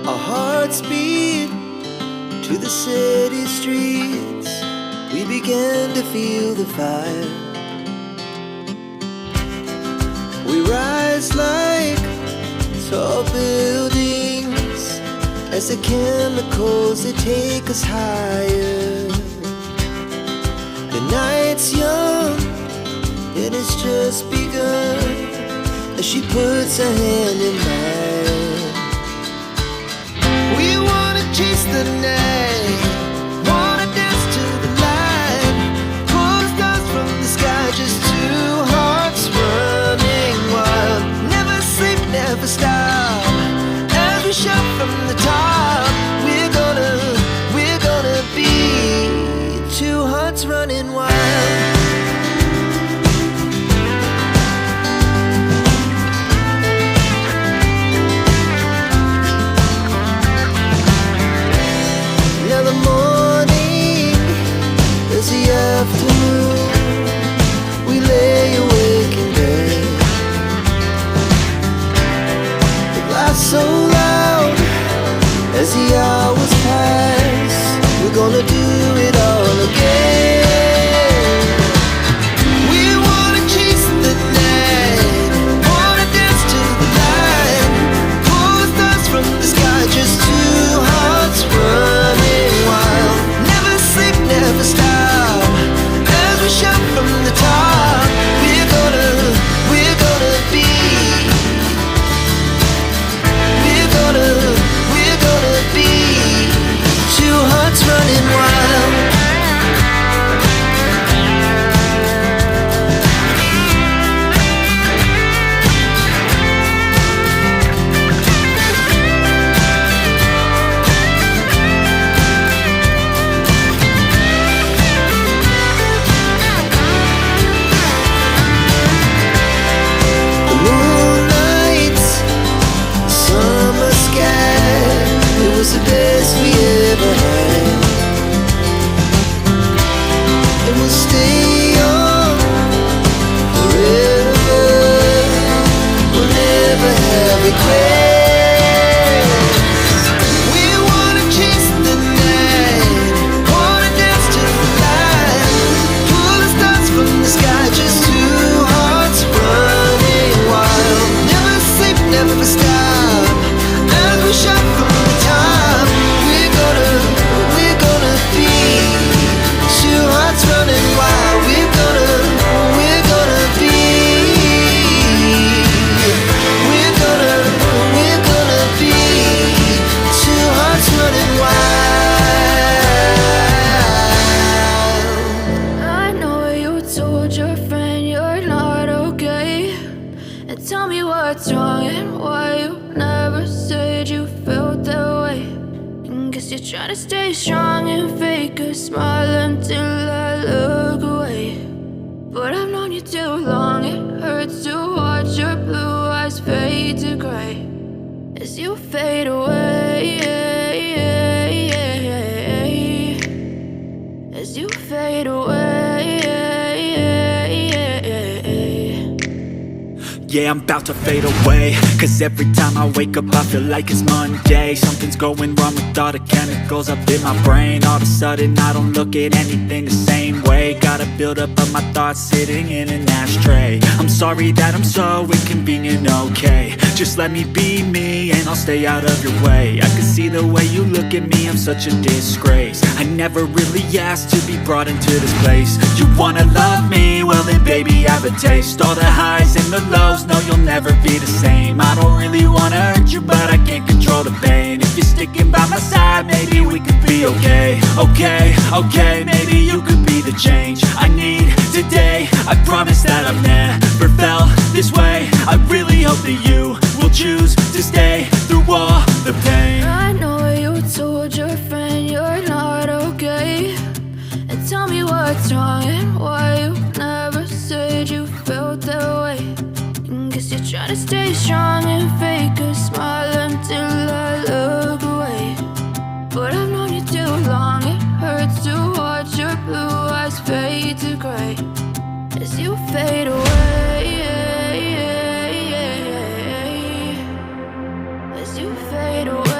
Our hearts beat to the city streets. We began to feel the fire. We rise like tall buildings as the chemicals, they take us higher. The night's young and it's just begun as she puts her hand in mine. We wanna chase the night, wanna dance to the light, pull stars from the sky, just two hearts running wild. Never sleep, never stop, as we shout from the top. We're gonna be two hearts running wild. Afternoon, we lay awake in bed. The glass so loud as the hours pass. We're gonna do it all again. We wanna chase the night, wanna dance to the light, pull the stars from the sky, just two hearts running wild. Never sleep, never stop, shout from the top. We're gonna be, we're gonna be two hearts running wild. The best we ever had, and we'll stay on forever. We'll never have regrets. We wanna chase the night, wanna dance to the light, pull the stars from the sky, just two hearts running wild. Never sleep, never stop, as we shout from the top. Running wild, we're gonna be, we're gonna be two hearts running wild. I know you told your friend you're not okay, and tell me what's wrong and why you never said you felt that way. And guess you're trying to stay strong and fake a smile until I look away. But I've known you too long, it hurts to watch your blue eyes fade to gray as you fade away, as you fade away. Yeah, I'm about to fade away, cause every time I wake up I feel like it's Monday. Something's going wrong with all the chemicals up in my brain. All of a sudden I don't look at anything the same way. Gotta build up of my thoughts sitting in an ashtray. I'm sorry that I'm so inconvenient, okay. Just let me be me and I'll stay out of your way. I can see the way you look at me, I'm such a disgrace. I never really asked to be brought into this place. You wanna love me? Well then baby I have a taste. All the highs and the lows, no you'll never be the same. I don't really wanna hurt you but I can't control the pain. If you're sticking by my side, maybe we could be okay. Okay, maybe you could be the change I need today. I promise that I've never felt this way. I really hope that you will choose to stay through all the pain. I know you told your friend you're not okay, and tell me what's wrong and why you never said you felt that way. And guess you're trying to stay strong and fake a smile until I look away. But I've known you too long, it hurts to watch your blue eyes fade to gray as you fade away, as you fade away.